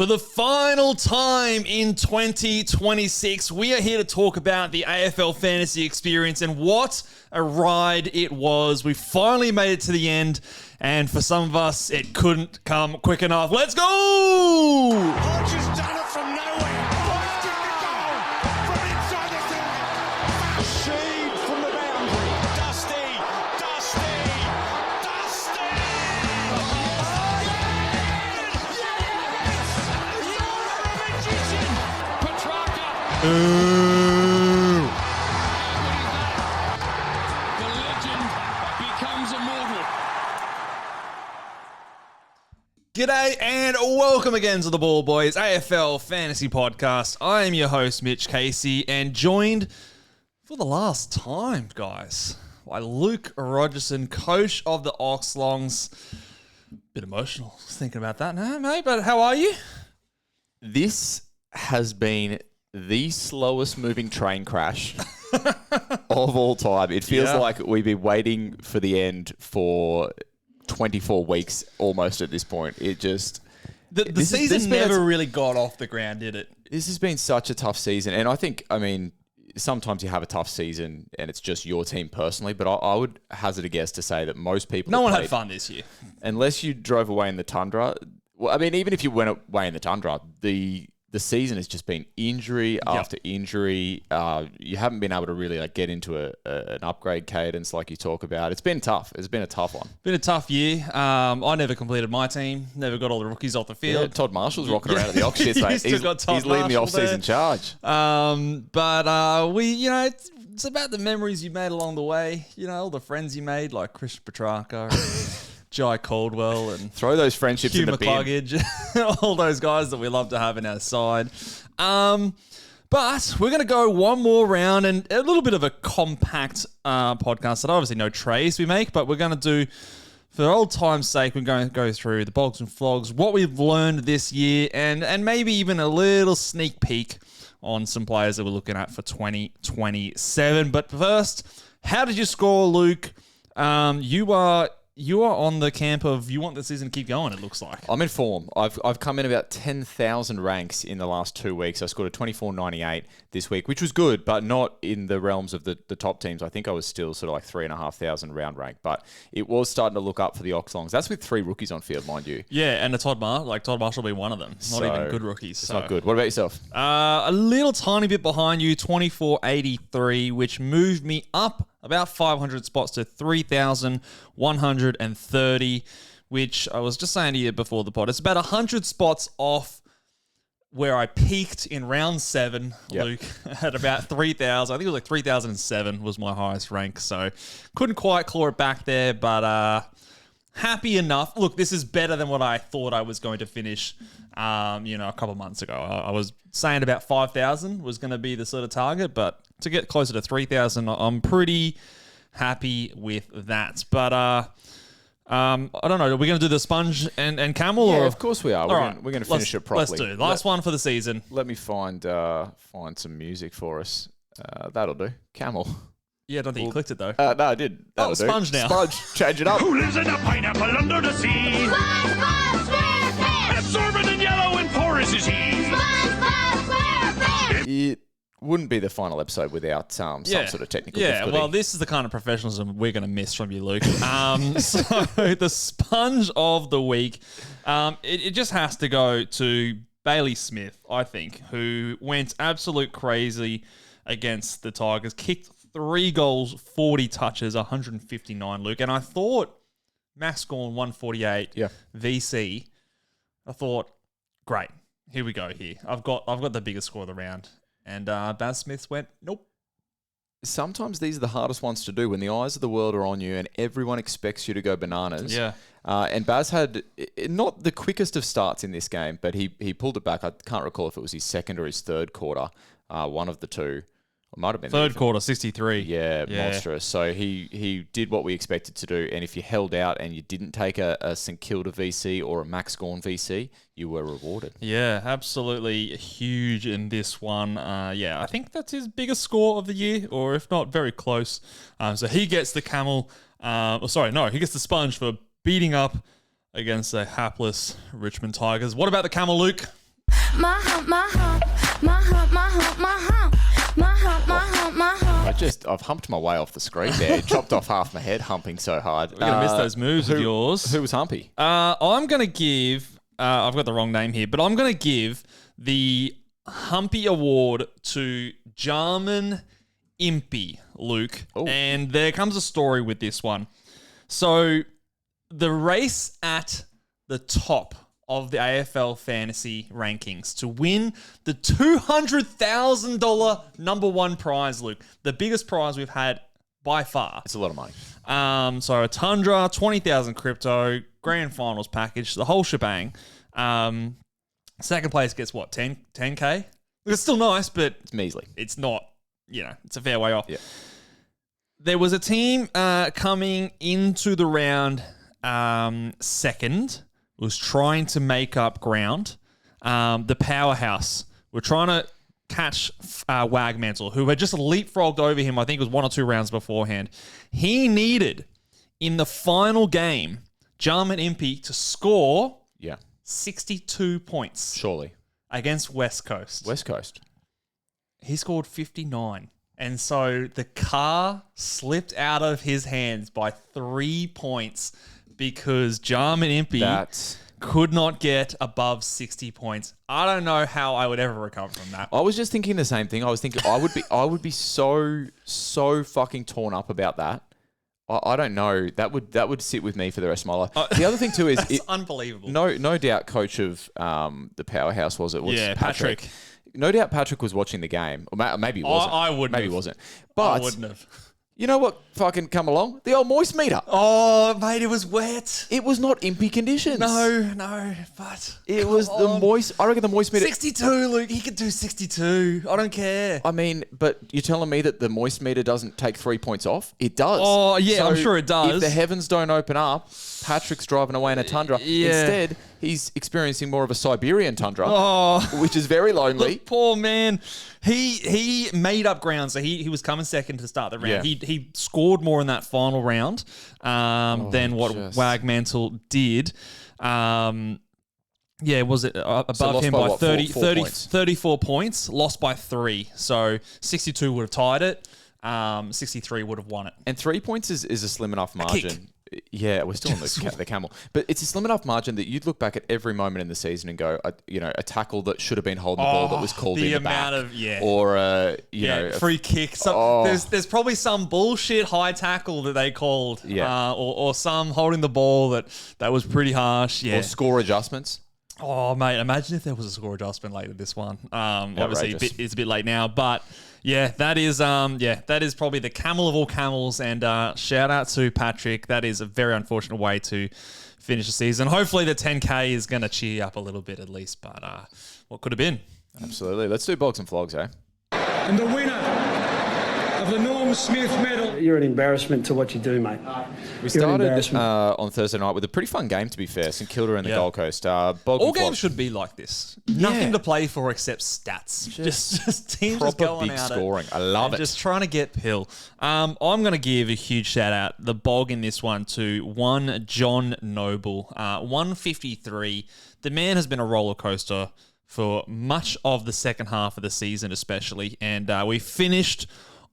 For the final time in 2026, we are here to talk about the AFL Fantasy experience and what a ride it was. We finally made it to the end, and for some of us, it couldn't come quick enough. Let's go! Archer's done it from nowhere. Blasted the goal from inside the field. Shade from the boundary. Dusty. Ooh. The legend becomes immortal. G'day and welcome again to the Ball Boys AFL Fantasy Podcast. I am your host, Mitch Casey, and joined for the last time, guys, by Luke Rogerson, coach of the Oxlongs. Bit emotional thinking about that now, mate, but how are you? This has been the slowest moving train crash of all time. It feels like we've been waiting for the end for 24 weeks almost at this point. It just... The season never really got off the ground, did it? This has been such a tough season. And I think, sometimes you have a tough season and it's just your team personally, but I would hazard a guess to say that most people... No one had fun this year. Unless you drove away in the tundra. Well, even if you went away in the tundra, the season has just been injury after injury. You haven't been able to really get into an upgrade cadence like you talk about. It's been tough. It's been a tough one. Been a tough year. I never completed my team. Never got all the rookies off the field. Yeah, Todd Marshall's rocking around at the Ox shits, mate. He's leading the off-season charge. But it's about the memories you made along the way. All the friends you made, like Christian Petrarca, Jai Caldwell, and throw those friendships Hugh in the bin. McCluggage, all those guys that we love to have in our side. But we're going to go one more round and a little bit of a compact podcast that obviously no trays we make, but we're going to do, for old time's sake, we're going to go through the BOGs and Flogs, what we've learned this year, and maybe even a little sneak peek on some players that we're looking at for 2027. But first, how did you score, Luke? You are on the camp of you want the season to keep going, it looks like. I'm in form. I've come in about 10,000 ranks in the last 2 weeks. I scored a 24.98 this week, which was good, but not in the realms of the top teams. I think I was still sort of like 3,500 round rank, but it was starting to look up for the Oxlongs. That's with 3 rookies on field, mind you. Yeah, and Todd Marshall will be one of them. Not even good rookies. It's not good. What about yourself? A little tiny bit behind you, 24.83, which moved me up about 500 spots to 3,130, which I was just saying to you before the pod. It's about 100 spots off where I peaked in round 7, Luke, at about 3,000. I think it was like 3,007 was my highest rank, so couldn't quite claw it back there, but happy enough. Look, this is better than what I thought I was going to finish, a couple months ago. I was saying about 5,000 was going to be the sort of target, but to get closer to 3,000, I'm pretty happy with that. But I don't know. Are we going to do the sponge and camel? Yeah, or? of course we are. We're going to finish it properly. Let's do. Last one for the season. Let me find some music for us. That'll do. Camel. Yeah, I don't think you clicked it though. No, I did. That'll do. Sponge now. Sponge. Change it up. Who lives in a pineapple under the sea? SpongeBob SquarePants! Absorbent and yellow and porous is he. SpongeBob SquarePants! It wouldn't be the final episode without some sort of technical difficulty. Well, this is the kind of professionalism we're going to miss from you, Luke. So the sponge of the week, it just has to go to Bailey Smith, I think, who went absolute crazy against the Tigers, kicked 3 goals, 40 touches, 159, Luke. And I thought Max Gorn 148 VC. I thought, great, here we go here. I've got the biggest score of the round. And Baz Smith went, nope. Sometimes these are the hardest ones to do when the eyes of the world are on you and everyone expects you to go bananas. Yeah. And Baz had not the quickest of starts in this game, but he pulled it back. I can't recall if it was his second or his third quarter, one of the two. It might have been third quarter, 63. Yeah, monstrous. So he did what we expected to do, and if you held out and you didn't take a St Kilda VC or a Max Gorn VC, you were rewarded. Yeah, absolutely huge in this one. I think that's his biggest score of the year, or if not, very close. So he gets the camel. He gets the sponge for beating up against the hapless Richmond Tigers. What about the camel, Luke? My hump, my hump, my hump, my hump, my hump, my hump, my hump, my hump. I've humped my way off the screen there. It chopped off half my head humping so hard. We're going to miss those moves of yours. Who was Humpy? I'm going to give, I've got the wrong name here, but I'm going to give the Humpy Award to Jarman Impey, Luke. Ooh. And there comes a story with this one. So the race at the top of the AFL Fantasy rankings to win the $200,000 number one prize, Luke. The biggest prize we've had by far. It's a lot of money. So a Tundra, 20,000 crypto, grand finals package, the whole shebang. Second place gets what, 10K? It's still nice, but It's measly. it's not, it's a fair way off. Yeah. There was a team coming into the round second, was trying to make up ground. The powerhouse were trying to catch Wagmantle, who had just leapfrogged over him, I think it was 1 or 2 rounds beforehand. He needed, in the final game, Jarman Impey to score 62 points Surely. against West Coast. West Coast. He scored 59. And so the car slipped out of his hands by 3 points because Jarman Impey could not get above 60 points. I don't know how I would ever recover from that. I was just thinking the same thing. I was thinking I would be so fucking torn up about that. I don't know. That would sit with me for the rest of my life. The other thing too is That's unbelievable. No doubt, coach of the powerhouse was Patrick. No doubt Patrick was watching the game. Or maybe he wasn't. I wouldn't Maybe have. he wasn't. But I wouldn't have. you know what fucking come along? The old moist meter. Oh, mate, it was wet. It was not impy conditions. No, but It was the moist. I reckon the moist meter. 62, Luke. He could do 62. I don't care. I mean, but you're telling me that the moist meter doesn't take 3 points off? It does. Oh, yeah, I'm sure it does. If the heavens don't open up, Patrick's driving away in a Tundra. Yeah. Instead, he's experiencing more of a Siberian Tundra, Oh, which is very lonely. the poor man. He made up ground, so he was coming second to start the round. Yeah. He scored more in that final round than what Wagmantle did. Was it above lost him by by what, 34 points, lost by 3. So 62 would have tied it. 63 would have won it. And 3 points is a slim enough margin. Yeah, we're still on the camel. But it's a slim enough margin that you'd look back at every moment in the season and go, a tackle that should have been holding the ball that was called in the back. Or, free kick. There's probably some bullshit high tackle that they called. Yeah. Or some holding the ball that was pretty harsh. Yeah. Or score adjustments. Oh, mate, imagine if there was a score adjustment late in this one. Obviously, it's a bit late now, but yeah, that is probably the camel of all camels. And shout out to Patrick. That is a very unfortunate way to finish the season. Hopefully, the 10K is going to cheer you up a little bit at least. But what could have been? Absolutely. Let's do BOGs and Flogs, eh? And the winner of the Norm Smith medal. You're an embarrassment to what you do, mate. We started on Thursday night with a pretty fun game, to be fair. St Kilda and the Gold Coast. All games should be like this. Nothing to play for except stats. Just teams just going big out scoring. I love it. Just trying to get pill. I'm going to give a huge shout out, the bog in this one, to one John Noble. 153. The man has been a roller coaster for much of the second half of the season, especially. And we finished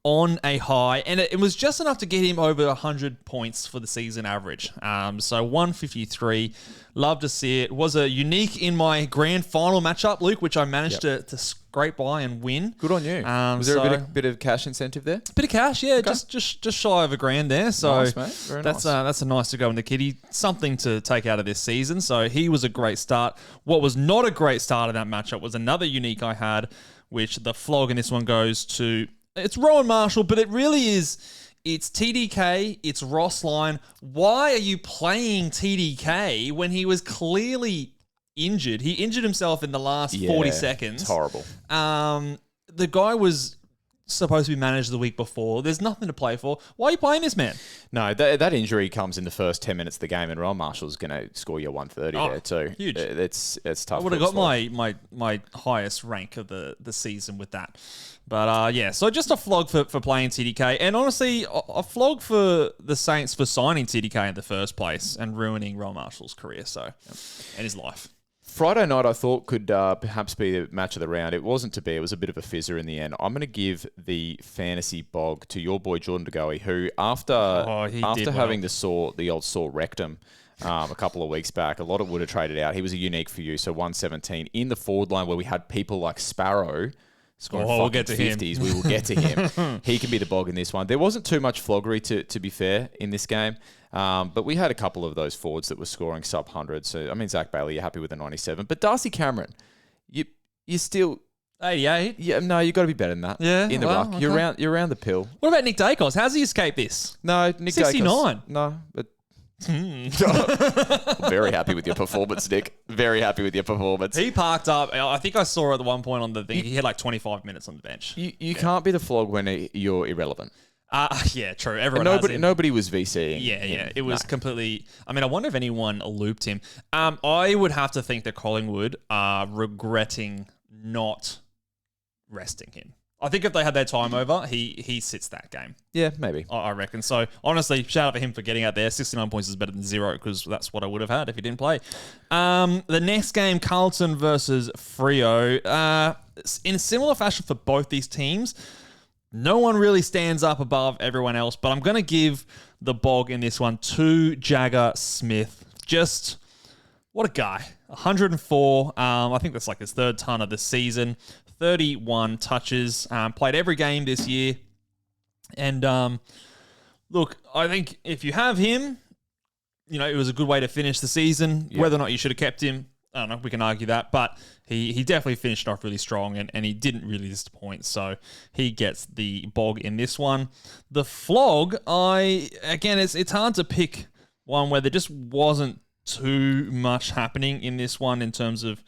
on a high, and it was just enough to get him over 100 points for the season average. So 153, love to see it. Was a unique in my grand final matchup, Luke, which I managed to scrape by and win. Good on you. Was there a bit of cash incentive there? Bit of cash, yeah, okay. just shy of $1,000 there. So nice, mate. Very nice. That's a nice to go in the kitty. Something to take out of this season. So he was a great start. What was not a great start of that matchup was another unique I had, which the flog in this one goes to. It's Rowan Marshall, but it really is. It's TDK. It's Ross Lyon. Why are you playing TDK when he was clearly injured? He injured himself in the last 40 seconds. It's horrible. The guy was supposed to be managed the week before. There's nothing to play for. Why are you playing this man? No, that injury comes in the first 10 minutes of the game, and Rowan Marshall's going to score you 130 there too. Huge. It's tough. I would have got my highest rank of the season with that. But so just a flog for playing TDK. And honestly, a flog for the Saints for signing TDK in the first place and ruining Rowan Marshall's career and his life. Friday night, I thought could perhaps be the match of the round. It wasn't to be. It was a bit of a fizzer in the end. I'm going to give the fantasy bog to your boy Jordan De Goey, who after having the old sore rectum a couple of weeks back, a lot of would have traded out. He was a unique for you, so 117 in the forward line where we had people like Sparrow scoring we'll get to 50s. him. We will get to him. He can be the bog in this one. There wasn't too much floggery, to be fair, in this game. But we had a couple of those forwards that were scoring sub 100. So, I mean, Zach Bailey, you're happy with the 97. But Darcy Cameron, you still... 88? Yeah, no, you got to be better than that. Yeah, in the well, ruck. okay. You're around the pill. What about Nick Dacos? How's he escaped this? No, Nick 69. Dacos. No, but... Very happy with your performance, Nick. Very happy with your performance. He parked up. I think I saw at the one point on the thing, he had like 25 minutes on the bench. You can't be the flog when you're irrelevant. Yeah, true. Everyone nobody was VCing. Yeah. It was completely... I mean, I wonder if anyone looped him. I would have to think that Collingwood are regretting not resting him. I think if they had their time over, he sits that game. Yeah, maybe. I reckon. So, honestly, shout out for him for getting out there. 69 points is better than 0 because that's what I would have had if he didn't play. The next game, Carlton versus Freo. In a similar fashion for both these teams, no one really stands up above everyone else, but I'm going to give the bog in this one to Jagger Smith. Just, what a guy. 104. I think that's like his third ton of the season. 31 touches, played every game this year. And look, I think if you have him, it was a good way to finish the season. Yep. Whether or not you should have kept him, I don't know, we can argue that. But he definitely finished off really strong and he didn't really disappoint. So he gets the bog in this one. The flog, it's hard to pick one where there just wasn't too much happening in this one in terms of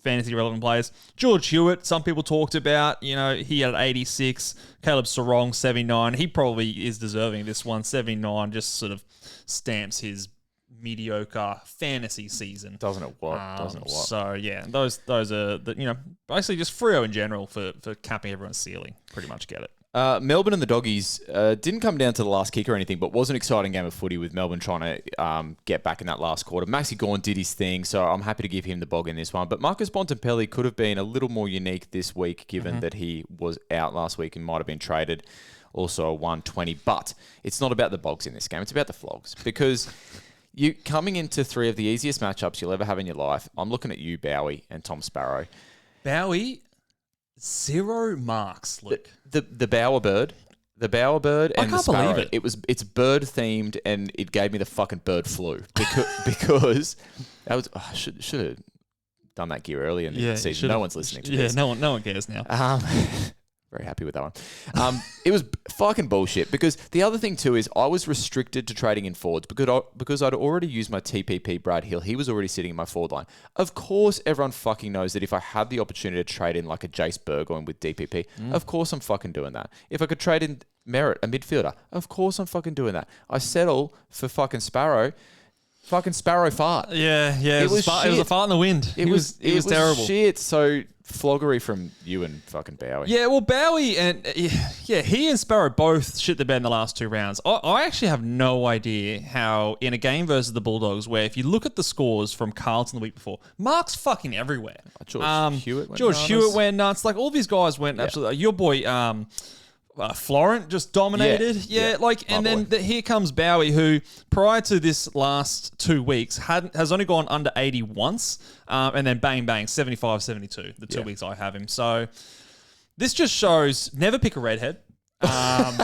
fantasy relevant players. George Hewitt, some people talked about, he had 86. Caleb Sarong, 79. He probably is deserving of this one. 79 just sort of stamps his mediocre fantasy season. Doesn't it what? So, yeah, those are, basically just Freo in general for capping everyone's ceiling. Pretty much get it. Melbourne and the Doggies didn't come down to the last kick or anything, but was an exciting game of footy with Melbourne trying to get back in that last quarter. Maxi Gawn did his thing, so I'm happy to give him the bog in this one. But Marcus Bontempelli could have been a little more unique this week, given that he was out last week and might have been traded. Also a 120. But it's not about the bogs in this game. It's about the flogs. Because you coming into 3 of the easiest matchups you'll ever have in your life, I'm looking at you, Bowie, and Tom Sparrow. Bowie... 0 marks, Luke. The Bower Bird. The Bower Bird and the Sparrow. Believe it. It's bird themed and it gave me the fucking bird flu. Because that was should have done that gear earlier in the season. No one's listening to this. Yeah, no one cares now. Very happy with that one. It was fucking bullshit because the other thing too is I was restricted to trading in forwards because I'd already used my TPP Brad Hill. He was already sitting in my forward line. Of course, everyone fucking knows that if I had the opportunity to trade in like a Jace Burgoyne with DPP, of course I'm fucking doing that. If I could trade in Merritt, a midfielder, of course I'm fucking doing that. I settle for fucking Sparrow. Fucking Sparrow fart. Yeah. It was a fart in the wind. It was terrible. Shit. So floggery from you and fucking Bowie. Yeah, well, Bowie and he and Sparrow both shit the bed in the last 2 rounds. I actually have no idea how in a game versus the Bulldogs, where if you look at the scores from Carlton the week before, Mark's fucking everywhere. George Hewitt went nuts. Like all these guys went absolutely. Your boy. Florent just dominated. Here comes Bowie, who prior to this last 2 weeks has only gone under 80 once, and then bang, 75, 72, the 2 weeks I have him. So this just shows never pick a redhead.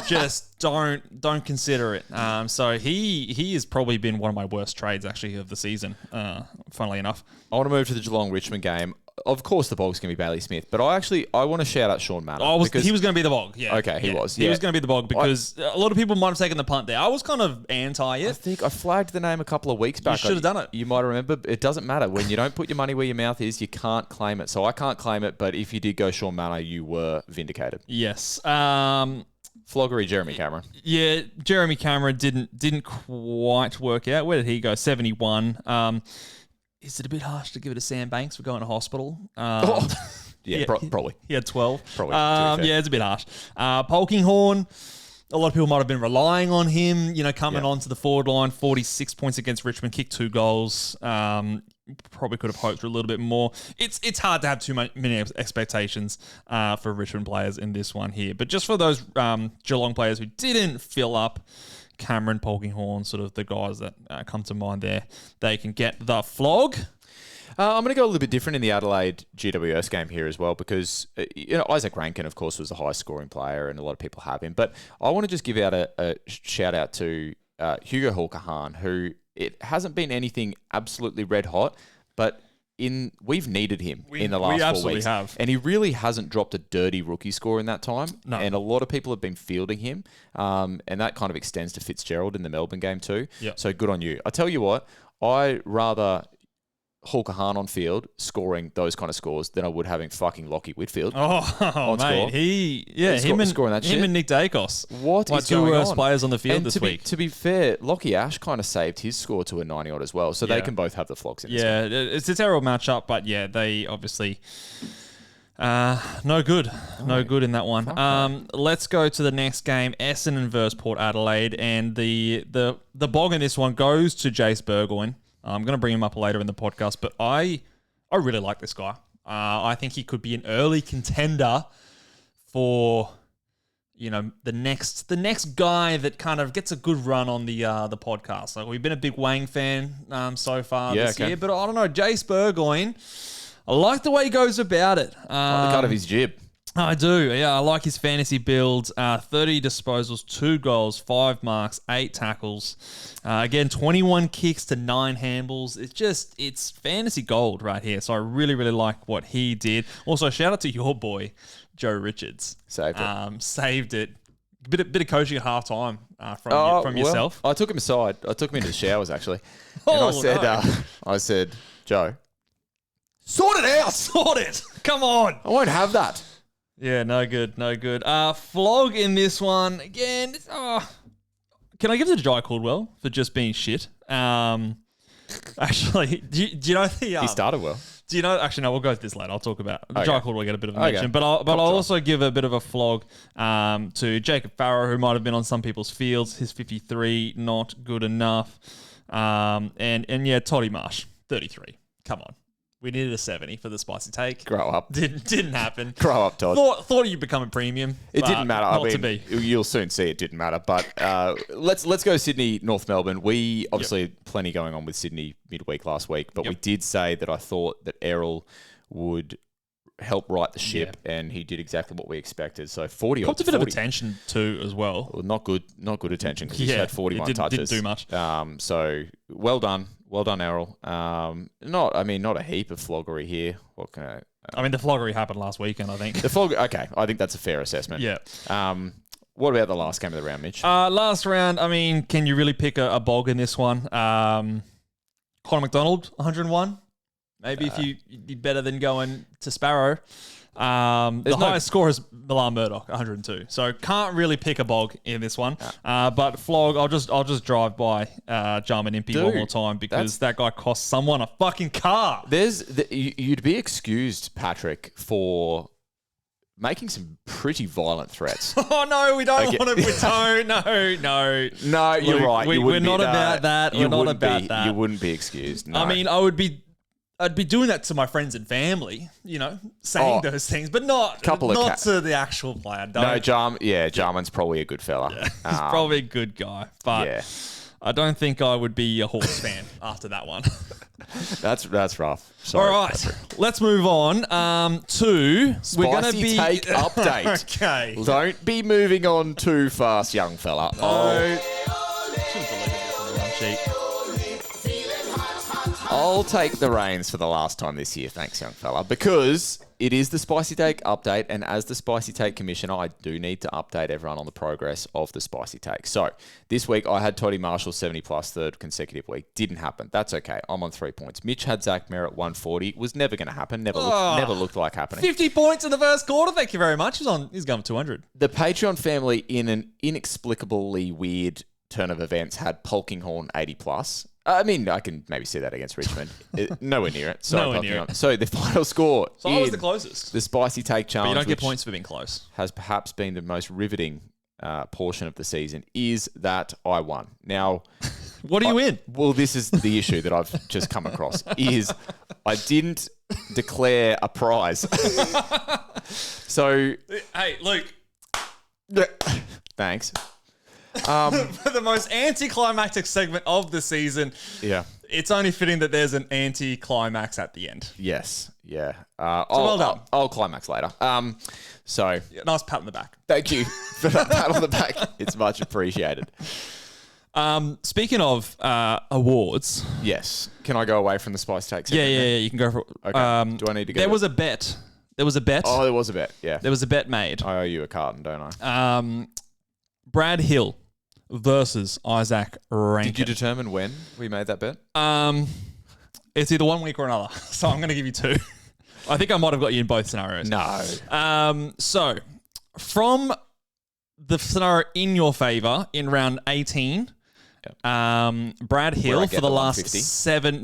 Just don't consider it. So he has probably been one of my worst trades actually of the season, funnily enough. I want to move to the Geelong-Richmond game. Of course, the bog's going to be Bailey Smith, but I want to shout out Sean Manor. He was going to be the bog. Yeah. Okay, he was. He was going to be the bog because a lot of people might have taken the punt there. I was kind of anti it. I think I flagged the name a couple of weeks back. You should have done it. You might remember. It doesn't matter. When you don't put your money where your mouth is, you can't claim it. So I can't claim it, but if you did go Sean Manor, you were vindicated. Yes. Floggery, Jeremy Cameron. Yeah, Jeremy Cameron didn't quite work out. Where did he go? 71. Is it a bit harsh to give it to Sam Banks for going to hospital? Probably. He had 12. Probably. It's a bit harsh. Polkinghorne, a lot of people might have been relying on him, coming onto the forward line, 46 points against Richmond, kicked 2 goals. probably could have hoped for a little bit more. It's hard to have too many expectations for Richmond players in this one here. But just for those Geelong players who didn't fill up, Cameron, Polkinghorne, sort of the guys that come to mind there, they can get the flog. I'm going to go a little bit different in the Adelaide GWS game here as well because, Isaac Rankin, of course, was the highest scoring player and a lot of people have him. But I want to just give out a shout out to Hugo Hulkahan, who it hasn't been anything absolutely red hot, but we've needed him in the last 4 weeks. We absolutely have. And he really hasn't dropped a dirty rookie score in that time. No. And a lot of people have been fielding him. And that kind of extends to Fitzgerald in the Melbourne game too. Yep. So good on you. I tell you what, I rather Hulkahan on field scoring those kind of scores than I would having fucking Lockie Whitfield. Oh, mate. Him and Nick Dacos. What is two going worst on? players on the field and this week. To be fair, Lockie Ash kind of saved his score to a 90-odd as well, so they can both have the flogs in this game. It's a terrible matchup, but yeah, they obviously... no good. No good in that one. Let's go to the next game, Essendon versus Port Adelaide, and the bog in this one goes to Jace Burgoyne. I'm going to bring him up later in the podcast, but I really like this guy. I think he could be an early contender for, the next guy that kind of gets a good run on the podcast. Like, we've been a big Wang fan so far this year, but I don't know, Jace Burgoyne, I like the way he goes about it. Like the cut of his jib. I do. Yeah, I like his fantasy builds. 30 disposals, 2 goals, 5 marks, 8 tackles. Again, 21 kicks to 9 handballs. It's fantasy gold right here. So I really, really like what he did. Also, shout out to your boy, Joe Richards. Saved it. Saved it. Bit of coaching at halftime from yourself. I took him aside. I took him into the showers, actually. And I said, Joe, sort it out. Sort it. Come on. I won't have that. Yeah, no good. Flog in this one. Again, can I give it to Jai Caldwell for just being shit? Actually, do you know the... he started well. Do you know... Actually, no, we'll go to this later. I'll talk about... Okay. Jai Caldwell get a bit of a mention. But I'll also give a bit of a flog to Jacob Farrow, who might have been on some people's fields. His 53, not good enough. And yeah, Toddy Marsh, 33. Come on. We needed a 70 for the spicy take. Grow up. Didn't happen. Grow up, Todd. Thought you'd become a premium. It didn't matter. Not to be. You'll soon see it didn't matter. But let's go Sydney, North Melbourne. We obviously plenty going on with Sydney midweek last week, but we did say that I thought that Errol would help right the ship, and he did exactly what we expected. So 40 Popped a bit of attention too as well. Not good attention because he's had 41 touches. Didn't do much. So well done, Errol. Not a heap of floggery here. What can the floggery happened last weekend, I think. Okay, I think that's a fair assessment. Yeah. What about the last game of the round, Mitch? Last round, can you really pick a bog in this one? Connor McDonald, 101. Maybe if you did better than going to Sparrow. The highest score is Milan Murdoch, 102. So can't really pick a bog in this one. But flog, I'll just drive by Jarman Impey one more time because that guy cost someone a fucking car. You'd be excused, Patrick, for making some pretty violent threats. Oh no, we don't want to. No. No, you're right. We're not about that. We're not about that. You wouldn't be excused. No. I'd be doing that to my friends and family, saying those things, but not to the actual player. No, Jarman's probably a good fella. Yeah, he's probably a good guy, but I don't think I would be a Hawks fan after that one. That's rough. Sorry, all right, Patrick. let's move on to Spicy take update. Okay, don't be moving on too fast, young fella. Should have deleted this on the run sheet. I'll take the reins for the last time this year, thanks, young fella, because it is the Spicy Take update, and as the Spicy Take Commissioner, I do need to update everyone on the progress of the Spicy Take. So, this week, I had Toddy Marshall 70-plus, third consecutive week. Didn't happen. That's okay. I'm on 3 points. Mitch had Zach Merritt 140. Was never going to happen. Never looked like happening. 50 points in the first quarter. Thank you very much. He's going for 200. The Patreon family, in an inexplicably weird turn of events, had Polkinghorne 80-plus. I can maybe see that against Richmond. Nowhere near it. Nowhere near it. So the final score. So I was the closest. The Spicy Take Challenge. But you don't get points for being close. Has perhaps been the most riveting portion of the season. Is that I won. Now, What are you in? Well, this is the issue that I've just come across, is I didn't declare a prize. So, Hey, Luke, thanks. for the most anticlimactic segment of the season, Yeah. it's only fitting that there's an anti-climax at the end. Yes. Yeah. well done. I'll climax later. So, Nice pat on the back. thank you for that pat on the back. It's much appreciated. Speaking of awards, Yes. Can I go away from the Spice Take? yeah, you can go for. Okay. Do I need to go? There was a bet. There was a bet. Oh, there was a bet. Yeah. There was a bet made. I owe you a carton, don't I? Brad Hill versus Isaac Rankin. Did you determine when we made that bet? It's either 1 week or another, so I'm going to give you two. I think I might have got you in both scenarios. No. So from the scenario in your favor in round 18, Brad Hill I get for the the last 150?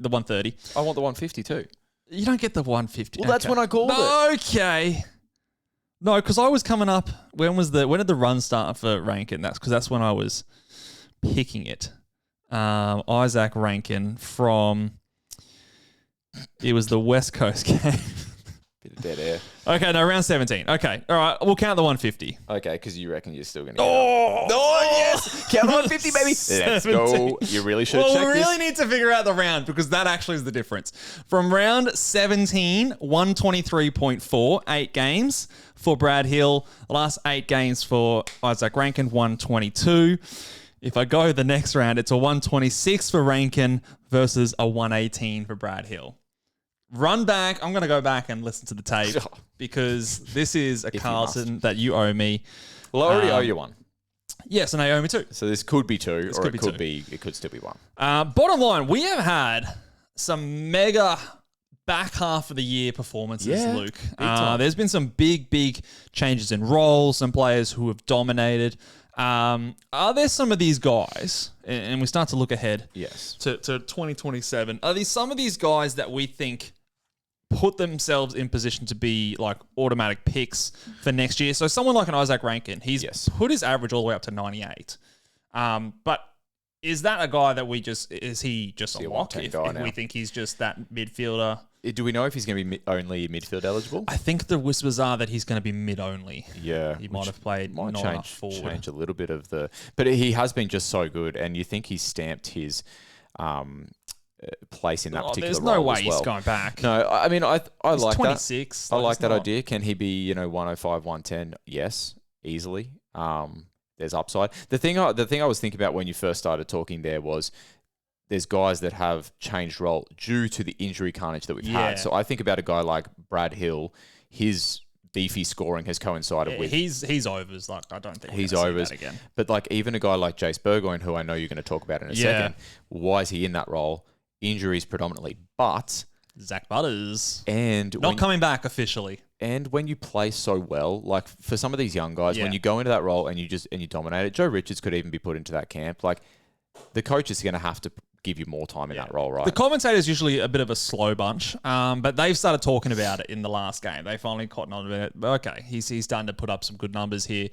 the 130. I want the 150 too. You don't get the 150. Well, that's when I called it. Okay. No, because I was coming up. When did the run start for Rankin? That's when I was picking it. Isaac Rankin from. It was the West Coast game. Bit of dead air. Okay, no, round 17. Okay, all right, we'll count the 150. Okay, because you reckon you're still going to get it. Oh, yes! Count the 150, baby! Let's go. You really should have Well, checked we really this. need to figure out the round because that actually is the difference. From round 17, 123.4, 8 games for Brad Hill. The last 8 games for Isaac Rankin, 122. If I go the next round, it's a 126 for Rankin versus a 118 for Brad Hill. Run back. I'm going to go back and listen to the tape because this is a Carlton that you owe me. Well, I already owe you one. Yes, and I owe me two. So this could be two, or could it could still be one. Bottom line, we have had some mega back half of the year performances, Yeah, Luke. big time. There's been some big changes in roles, some players who have dominated. Are there some of these guys, and we start to look ahead Yes. to 2027, are these some of these guys that we think put themselves in position to be like automatic picks for next year? So someone like an Isaac Rankin, he's put his average all the way up to 98. But is that a guy that is he just a lock if we think he's just that midfielder? Do we know if he's going to be only midfield eligible? I think the whispers are that he's going to be mid only. Yeah. He might have played Might not change forward. a little bit of the... But he has been just so good, and you think he's stamped his place in that particular There's role no way as well. he's going back. No, I mean, I He's like 26. that. I like that not- idea. Can he be, 105, 110? Yes, easily. There's upside. The thing I was thinking about when you first started talking there was there's guys that have changed role due to the injury carnage that we've had. So I think about a guy like Brad Hill. His beefy scoring has coincided with... He's overs. Like, I don't think He's we're gonna overs. see that again. But like even a guy like Jace Burgoyne, who I know you're going to talk about in a second, why is he in that role? Injuries predominantly. But... Zach Butters. And Not coming back officially. And when you play so well, like for some of these young guys, when you go into that role and you dominate it, Joe Richards could even be put into that camp. Like the coach is going to have to give you more time in that role, right? The commentator's usually a bit of a slow bunch, but they've started talking about it in the last game. They finally caught on to it. Okay, he's starting to put up some good numbers here.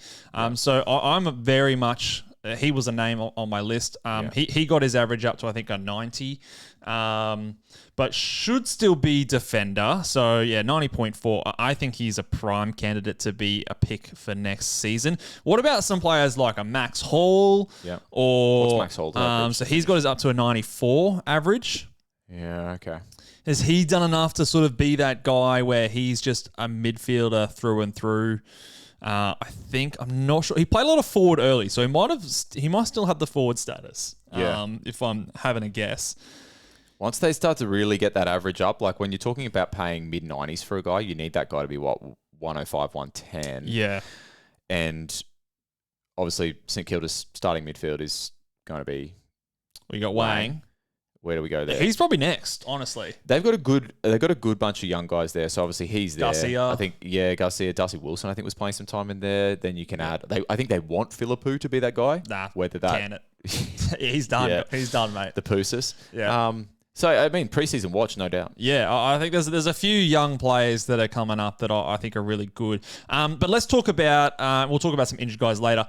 So I'm very much... he was a name on my list. He got his average up to, I think, a 90. But should still be defender. So, 90.4. I think he's a prime candidate to be a pick for next season. What about some players like a Max Hall? Yeah. Or, What's Max Hall's average? So he's got his up to a 94 average. Yeah, okay. Has he done enough to sort of be that guy where he's just a midfielder through and through? I'm not sure. He played a lot of forward early, so he might still have the forward status. If I'm having a guess. Once they start to really get that average up, like when you're talking about paying mid-90s for a guy, you need that guy to be, 105, 110. Yeah. And obviously St Kilda's starting midfield is going to be... We got Wang. Where do we go there? He's probably next, honestly. They've got a good bunch of young guys there. So obviously he's there. Garcia. I think Garcia, Darcy Wilson. I think was playing some time in there. Then you can add. I think they want Philippou to be that guy. Nah, whether that can it? He's done. Yeah. He's done, mate. The Poussis. Yeah. So I mean, preseason watch, no doubt. Yeah, I think there's a few young players that are coming up that I think are really good. But let's talk about. We'll talk about some injured guys later.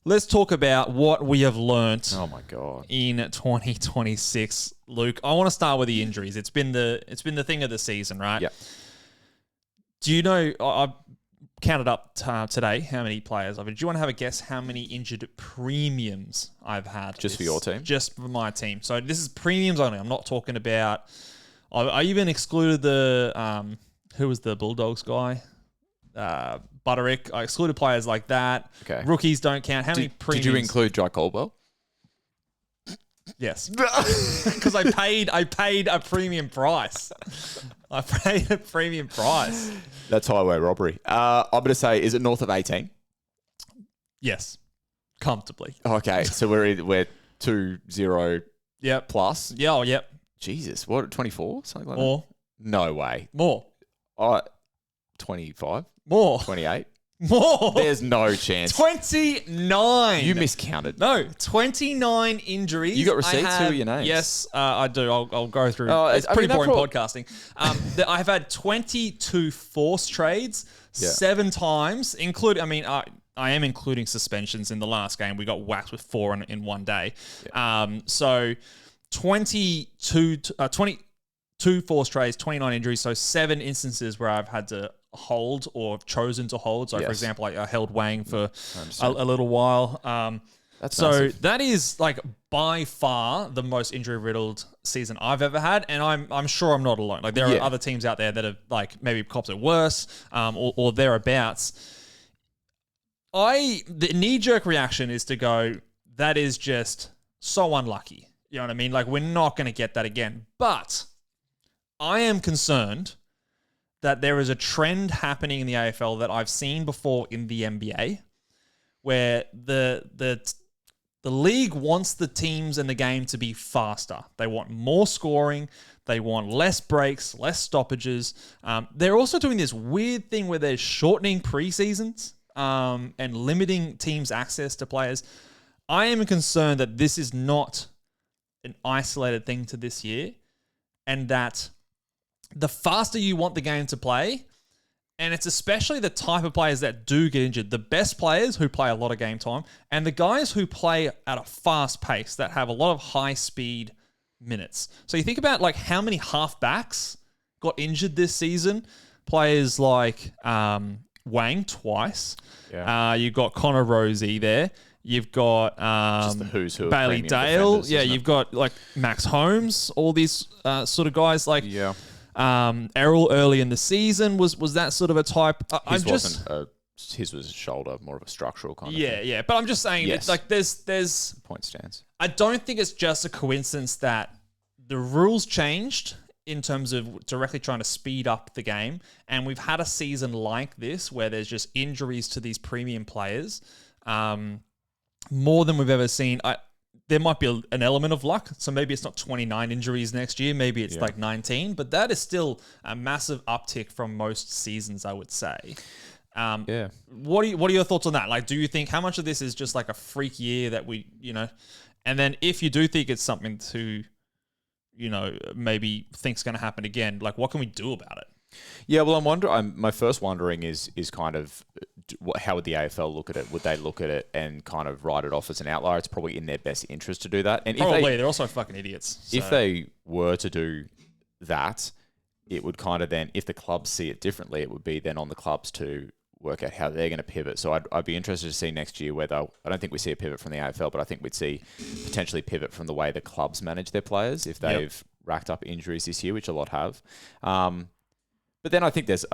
let's talk about what we have learnt Oh my god. in 2026. Luke, I want to start with the injuries. It's been the thing of the season, right? Yeah. Do you know, I counted up today how many players I've had. Do you want to have a guess how many injured premiums I've had? Just for your team? Just for my team. So this is premiums only. I'm not talking about... I even excluded the... who was the Bulldogs guy? Butterick. I excluded players like that. Okay. Rookies don't count. How many premiums? Did you include Jai Caldwell? Yes. Because I paid a premium price. I paid a premium price. That's highway robbery. I'm going to say, is it north of 18? Yes. Comfortably. Okay, so we're 2-0 Yep. plus. Yeah, oh, yep. Jesus, what, 24? Something like More. that? No way. More. 25? More. 28? More. There's no chance. 29. You miscounted. No, 29 injuries. You got receipts? Who are your names? Yes, I do. I'll go through. Oh, it's I pretty mean, boring podcasting. I've had 22 forced trades 7 times, including, I mean, I am including suspensions in the last game. We got whacked with 4 in one day. Yeah. So 22 forced trades, 29 injuries. So 7 instances where I've had to hold or chosen to hold. So, for example, like I held Wang for a little while. That's so massive. that is like by far the most injury riddled season I've ever had, and I'm sure I'm not alone. Like there are other teams out there that have like maybe copped it worse, or thereabouts. The knee-jerk reaction is to go, that is just so unlucky. You know what I mean? Like, we're not going to get that again. But I am concerned that there is a trend happening in the AFL that I've seen before in the NBA, where the league wants the teams and the game to be faster. They want more scoring. They want less breaks, less stoppages. They're also doing this weird thing where they're shortening preseasons and limiting teams' access to players. I am concerned that this is not an isolated thing to this year, and that the faster you want the game to play, and it's especially the type of players that do get injured, the best players who play a lot of game time, and the guys who play at a fast pace that have a lot of high speed minutes. So you think about like how many halfbacks got injured this season. Players like Wang twice. Yeah. You've got Connor Rosie there. You've got just the who's who Bailey Dale. Yeah, you've got like Max Holmes, all these sort of guys. Like Errol early in the season was that sort of a type. His was a shoulder, more of a structural kind of thing. Yeah. But I'm just saying, it's like there's point stands. I don't think it's just a coincidence that the rules changed in terms of directly trying to speed up the game, and we've had a season like this where there's just injuries to these premium players, more than we've ever seen. There might be an element of luck, so maybe it's not 29 injuries next year, maybe it's like 19, but that is still a massive uptick from most seasons, I would say. What are your thoughts on that? Like, do you think how much of this is just like a freak year that we, and then if you do think it's something to, maybe think's going to happen again, like what can we do about it? Yeah, well, my first wondering is kind of how would the AFL look at it? Would they look at it and kind of write it off as an outlier? It's probably in their best interest to do that. And probably, they're also fucking idiots. So. If they were to do that, it would kind of then, if the clubs see it differently, it would be then on the clubs to work out how they're going to pivot. So I'd be interested to see next year whether, I don't think we see a pivot from the AFL, but I think we'd see potentially pivot from the way the clubs manage their players if they've racked up injuries this year, which a lot have. But then I think this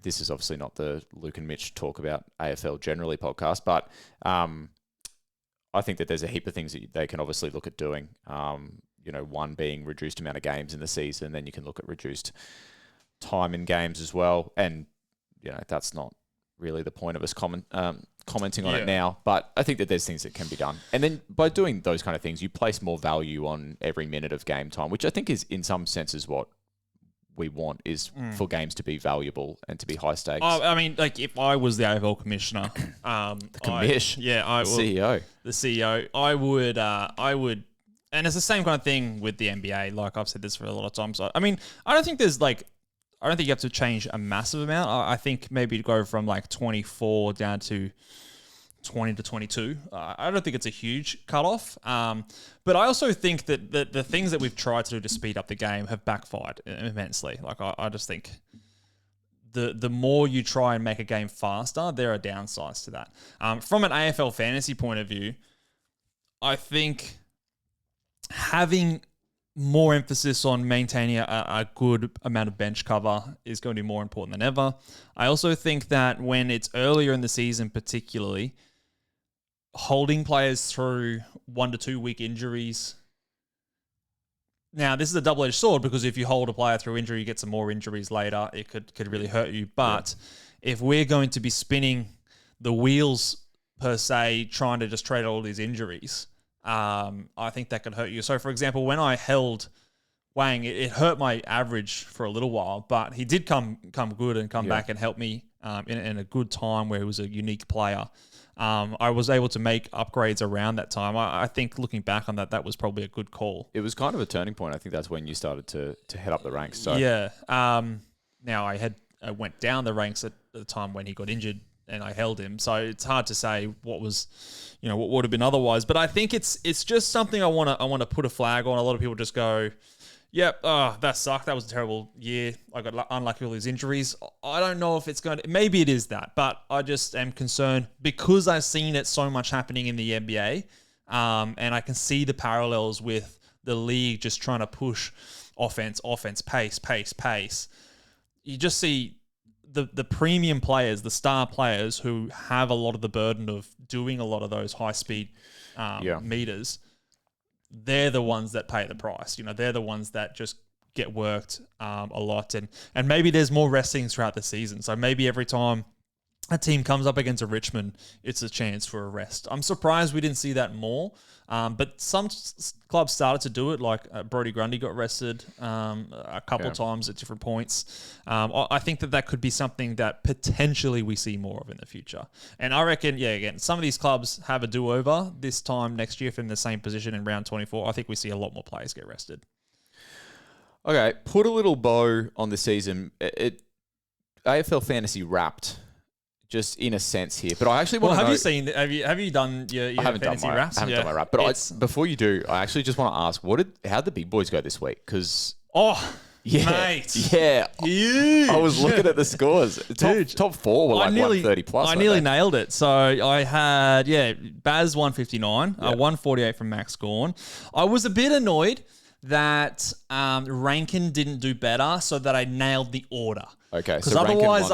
is obviously not the Luke and Mitch talk about AFL generally podcast, but I think that there's a heap of things that they can obviously look at doing. One being reduced amount of games in the season, then you can look at reduced time in games as well. And, that's not really the point of us commenting on it now, but I think that there's things that can be done. And then by doing those kind of things, you place more value on every minute of game time, which I think is in some senses what we want is for games to be valuable and to be high stakes. I mean, like if I was the AFL commissioner, the CEO, I would, and it's the same kind of thing with the NBA. Like I've said this for a lot of times. I mean, I don't think you have to change a massive amount. I think maybe to go from like 24 down to 20 to 22. I don't think it's a huge cutoff. But I also think that the things that we've tried to do to speed up the game have backfired immensely. Like, I just think the more you try and make a game faster, there are downsides to that. From an AFL fantasy point of view, I think having more emphasis on maintaining a good amount of bench cover is going to be more important than ever. I also think that when it's earlier in the season, particularly, holding players through 1 to 2 week injuries. Now, this is a double-edged sword because if you hold a player through injury, you get some more injuries later. It could really hurt you. But if we're going to be spinning the wheels, per se, trying to just trade all these injuries, I think that could hurt you. So, for example, when I held Wang, it hurt my average for a little while, but he did come good and come back and help me in a good time where he was a unique player. I was able to make upgrades around that time. I think looking back on that was probably a good call. It was kind of a turning point. I think that's when you started to head up the ranks. So yeah. Now I went down the ranks at the time when he got injured, and I held him. So it's hard to say what would have been otherwise. But I think it's just something I want to put a flag on. A lot of people just go, yep, that sucked. That was a terrible year. I got unlucky with all these injuries. I don't know if it's going to... Maybe it is that, but I just am concerned because I've seen it so much happening in the NBA, and I can see the parallels with the league just trying to push offense, pace. You just see the premium players, the star players who have a lot of the burden of doing a lot of those high-speed meters. They're the ones that pay the price. They're the ones that just get worked a lot. And maybe there's more restings throughout the season. So maybe every time a team comes up against a Richmond, it's a chance for a rest. I'm surprised we didn't see that more. But some clubs started to do it, like Brodie Grundy got rested a couple times at different points. I think that could be something that potentially we see more of in the future. And I reckon, again, some of these clubs have a do-over this time next year if they're in the same position in round 24. I think we see a lot more players get rested. Okay, put a little bow on the season. AFL Fantasy wrapped. Just in a sense here, but I actually want to know... Have you done your fantasy wraps? I haven't done my wrap, but before you do, I actually just want to ask, how'd the big boys go this week? Because mate, I was looking at the scores. Top four were like 130 plus. I nearly nailed it. So I had Baz 159, 148 from Max Gorn. I was a bit annoyed that Rankin didn't do better, so that I nailed the order. Okay, because otherwise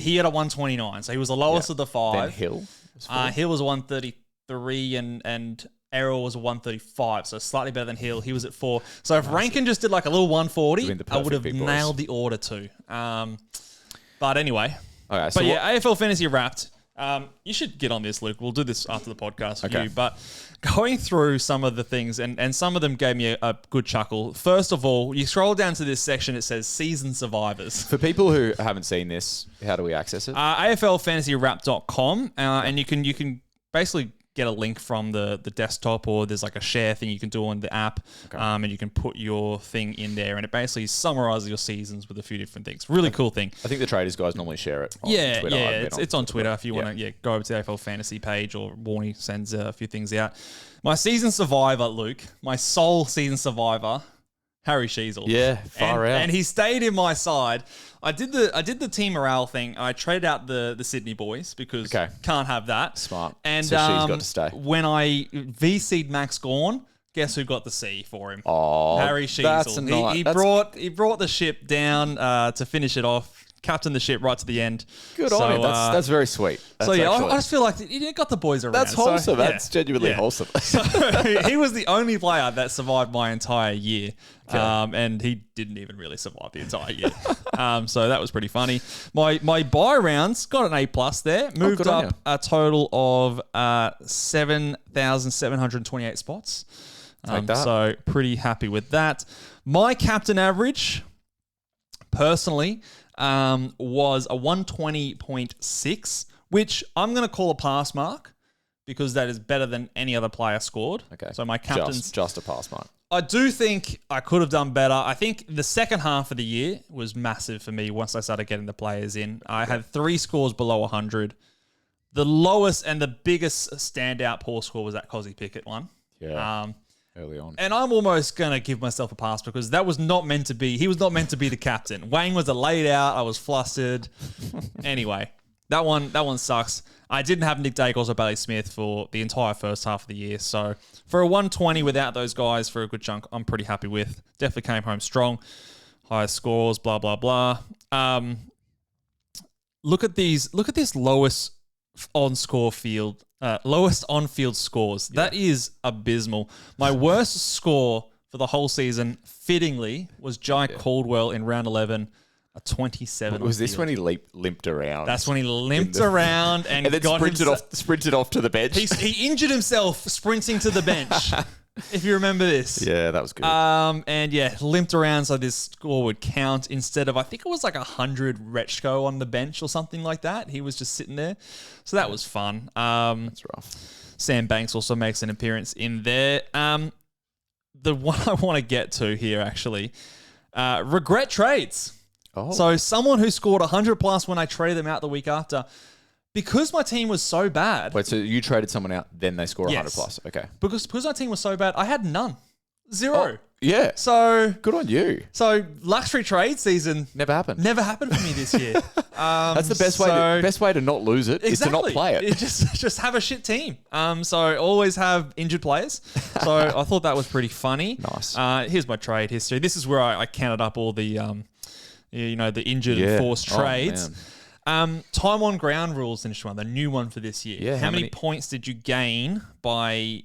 he had a 129, so he was the lowest of the five. Then Hill? Hill was 133 and Errol was a 135, so slightly better than Hill. He was at 4. So if Rankin just did like a little 140, I would have nailed the order too. But anyway. Okay, so AFL Fantasy wrapped. You should get on this, Luke. We'll do this after the podcast with you. But going through some of the things, and some of them gave me a good chuckle. First of all, you scroll down to this section, it says Season Survivors. For people who haven't seen this, how do we access it? AFLFantasyWrap.com, and you can basically get a link from the desktop, or there's like a share thing you can do on the app, and you can put your thing in there, and it basically summarizes your seasons with a few different things. Really cool thing. I think the traders guys normally share it on Twitter. It's on Twitter if you want to go over to the AFL Fantasy page, or Warnie sends a few things out. My season survivor, Luke, my sole season survivor, Harry Sheasel. Yeah, far out. And he stayed in my side. I did the team morale thing. I traded out the Sydney boys because can't have that. Smart. And so she's got to stay. When I VC'd Max Gorn, guess who got the C for him? Oh, Harry Sheasel. He brought the ship down to finish it off. Captained the ship right to the end. Good on him. That's very sweet. I just feel like he got the boys around. That's wholesome. That's genuinely wholesome. So he was the only player that survived my entire year. And he didn't even really survive the entire year. So that was pretty funny. My buy rounds got an A+ there. Moved up a total of 7,728 spots. So pretty happy with that. My captain average, personally, was a 120.6, which I'm going to call a pass mark because that is better than any other player scored. Okay. So my captain's... Just a pass mark. I do think I could have done better. I think the second half of the year was massive for me once I started getting the players in. I had 3 scores below 100. The lowest and the biggest standout poor score was that Cozzy Pickett one. Yeah. Early on. And I'm almost going to give myself a pass because that was not meant to be. He was not meant to be the captain. Wayne was a laid out. I was flustered. Anyway, that one sucks. I didn't have Nick Dacos or Bailey Smith for the entire first half of the year. So for a 120 without those guys for a good chunk, I'm pretty happy with. Definitely came home strong. Highest scores, blah, blah, blah. Look at this lowest on-field scores. Yeah. That is abysmal. My worst score for the whole season, fittingly, was Jai Caldwell in round 11, a 27. Was this when he limped around? That's when he limped around and then sprinted off to the bench. He injured himself sprinting to the bench. If you remember this. Yeah, that was good. And yeah, limped around so this score would count instead of, I think it was like 100 Retchko on the bench or something like that. He was just sitting there. So that was fun. That's rough. Sam Banks also makes an appearance in there. The one I want to get to here, actually, regret trades. Oh. So someone who scored 100 plus when I traded them out the week after. Because my team was so bad. Wait, so you traded someone out, then they score 100 plus. Okay. Because my team was so bad, I had none. Zero. Oh, yeah. So good on you. So luxury trade season never happened for me this year. That's the best way to not lose it. Exactly. Is to not play it. Just have a shit team. So always have injured players. So I thought that was pretty funny. Nice. Here's my trade history. This is where I counted up all the the injured and forced trades. Time on ground rules, interesting one, the new one for this year. Yeah, how many points did you gain by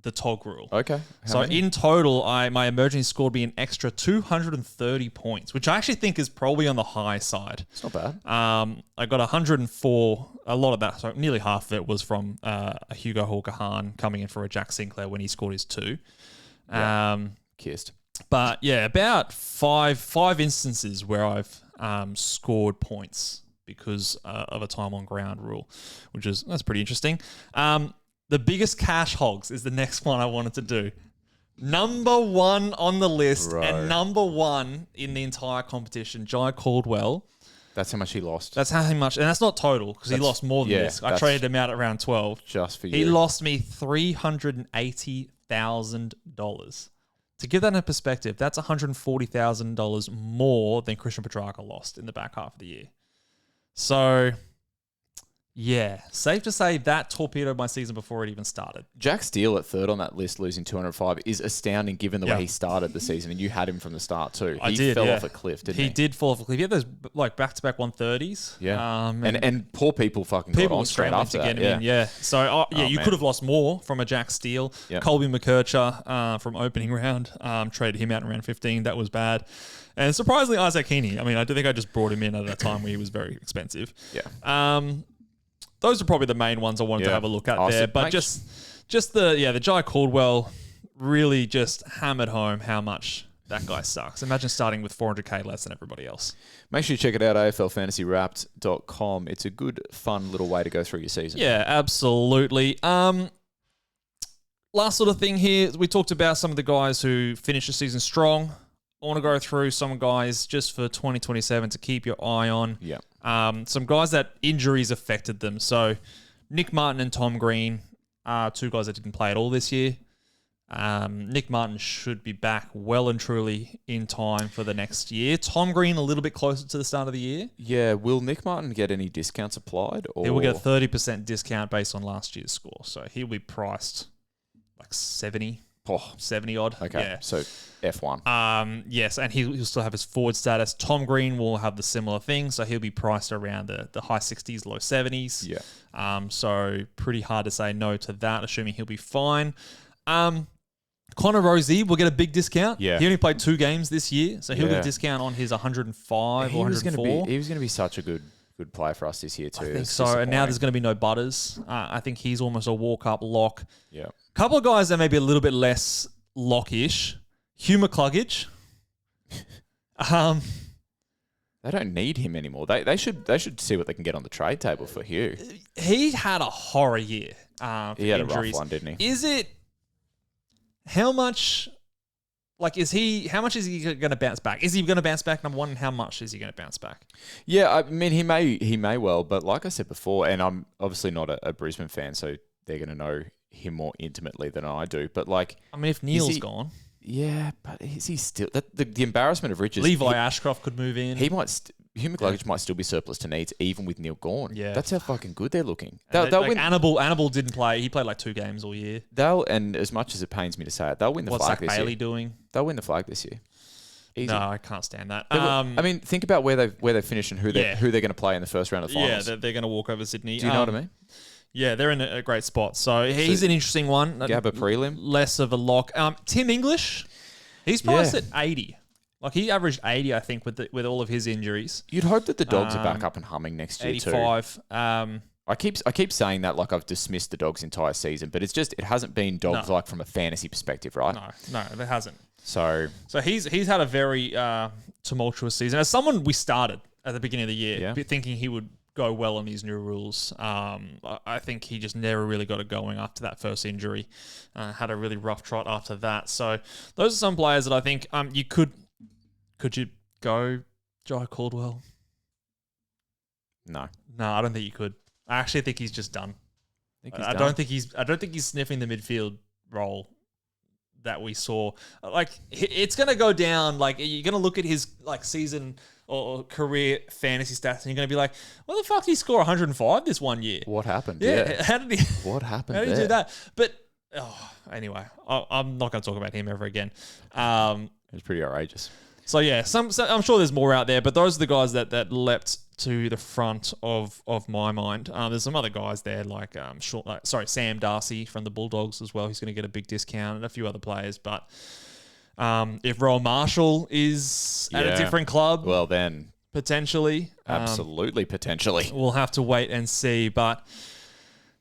the TOG rule? Okay. So in total, my emergency score would be an extra 230 points, which I actually think is probably on the high side. It's not bad. I got 104. A lot of that, so nearly half of it was from a Hugo Hawker-Hahn coming in for a Jack Sinclair when he scored his 2. Kissed. But yeah, about five instances where I've scored points because of a time on ground rule, that's pretty interesting. The biggest cash hogs is the next one I wanted to do. Number one on the list and number one in the entire competition, Jai Caldwell. That's how much he lost. That's how much, and that's not total because he lost more than this. I traded him out at round 12. Just for you. He lost me $380,000. To give that in perspective, that's $140,000 more than Christian Petrarca lost in the back half of the year. So, yeah, safe to say that torpedoed my season before it even started. Jack Steele at third on that list, losing 205, is astounding given the way he started the season, and you had him from the start too. He fell off a cliff, didn't he? He did fall off a cliff. He had those back-to-back 130s. Yeah, and poor people fucking got on straight after that. Yeah. So, you could have lost more from a Jack Steele. Yep. Colby McKercher from opening round, traded him out in round 15. That was bad. And surprisingly, Isaac Heaney. I mean, I do think I just brought him in at a time where he was very expensive. Yeah. Those are probably the main ones I wanted to have a look at there. But just the Jai Caldwell really just hammered home how much that guy sucks. Imagine starting with 400k less than everybody else. Make sure you check it out, AFLFantasyWrapped.com. It's a good, fun little way to go through your season. Yeah, absolutely. Last sort of thing here, we talked about some of the guys who finished the season strong. I want to go through some guys just for 2027 to keep your eye on. Yeah. Some guys that injuries affected them. So Nick Martin and Tom Green are two guys that didn't play at all this year. Nick Martin should be back well and truly in time for the next year. Tom Green a little bit closer to the start of the year. Yeah. Will Nick Martin get any discounts applied? Or? He will get a 30% discount based on last year's score. So he'll be priced like 70 odd. Okay. Yeah. So F1. Yes, and he'll still have his forward status. Tom Green will have the similar thing, so he'll be priced around the high 60s, low 70s. Yeah. So pretty hard to say no to that, assuming he'll be fine. Connor Rosie will get a big discount. Yeah. He only played 2 games this year, so he'll get a discount on his 105 or 104. He was going to be such a good player for us this year too. I think so. And now there's going to be no Butters. I think he's almost a walk-up lock. Yeah. Couple of guys that may be a little bit less lock-ish. Hugh McCluggage. They don't need him anymore. They should see what they can get on the trade table for Hugh. He had a horror year. He had injuries. a rough one, didn't he? Is it how much Like, how much is he going to bounce back? Is he going to bounce back, number one, and how much is he going to bounce back? Yeah, I mean, he may well, but like I said before, and I'm obviously not a Brisbane fan, so they're going to know him more intimately than I do. But like, I mean, if Neil's gone, yeah, but is he still the embarrassment of riches? Levi Ashcroft could move in. He might. Hugh McCluggage might still be surplus to needs, even with Neil gone. Yeah, that's how fucking good they're looking. They'll win. Annabelle didn't play. He played like 2 games all year. And as much as it pains me to say it, they'll win the flag this year. What's Bailey doing? They'll win the flag this year. Easy. No, I can't stand that. I mean, think about where they finished and who they're going to play in the first round of the finals. Yeah, they're going to walk over Sydney. Do you know what I mean? Yeah, they're in a great spot. So he's an interesting one. Gabba prelim, less of a lock. Tim English, he's priced at 80. Like, he averaged 80, I think, with all of his injuries. You'd hope that the Dogs are back up and humming next year 85. too. I keep saying that like I've dismissed the Dogs' entire season, but it hasn't been Dogs like from a fantasy perspective, right? No, it hasn't. So he's had a very tumultuous season. As someone we started at the beginning of the year, thinking he would go well on these new rules. I think he just never really got it going after that first injury. Had a really rough trot after that. So those are some players that I think you could you go Jai Caldwell? No, I don't think you could. I actually think he's just done. I don't think he's sniffing the midfield role that we saw. Like, it's going to go down. Like, you're going to look at his like season or career fantasy stats, and you're going to be like, "What the fuck did he score 105 this one year? What happened? Yeah. How did he? What happened? How did he do that?" But anyway, I'm not going to talk about him ever again. It's pretty outrageous. So yeah, I'm sure there's more out there, but those are the guys that leapt to the front of my mind. There's some other guys there like Sam Darcy from the Bulldogs as well. He's going to get a big discount, and a few other players. But if Rowan Marshall is at a different club, well then potentially, absolutely potentially, we'll have to wait and see. But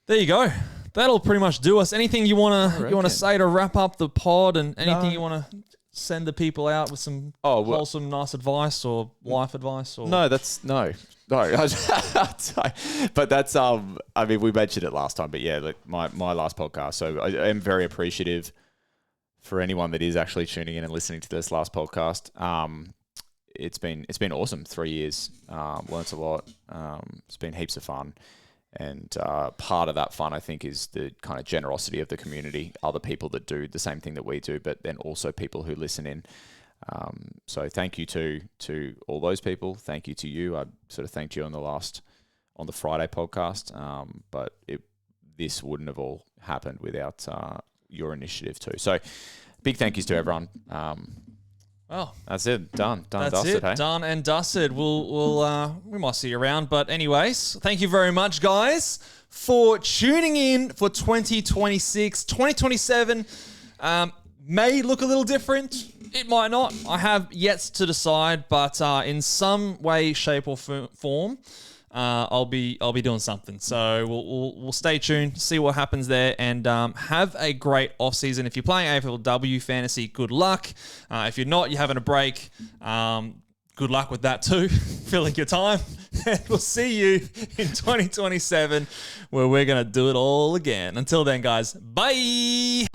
there you go. That'll pretty much do us. Anything you wanna say to wrap up the pod, and anything you wanna send the people out with some wholesome, nice advice or life advice? Or no. But that's I mean, we mentioned it last time, but yeah, like my last podcast. So I am very appreciative for anyone that is actually tuning in and listening to this last podcast. It's been awesome. 3 years, learnt a lot. It's been heaps of fun. And part of that fun, I think, is the kind of generosity of the community, other people that do the same thing that we do, but then also people who listen in. So thank you to all those people. Thank you to you. I sort of thanked you on the Friday podcast, but this wouldn't have all happened without your initiative too. So big thank yous to everyone. Well, that's it. Done. That's dusted. It. Hey? Done and dusted. We might see you around. But anyways, thank you very much, guys, for tuning in for 2026. 2027 may look a little different. It might not. I have yet to decide. But in some way, shape, or form, I'll be doing something. So we'll stay tuned, see what happens there, and have a great off season. If you're playing AFLW fantasy, good luck. If you're not, you're having a break. Good luck with that too, filling your time. And we'll see you in 2027, where we're gonna do it all again. Until then, guys, bye.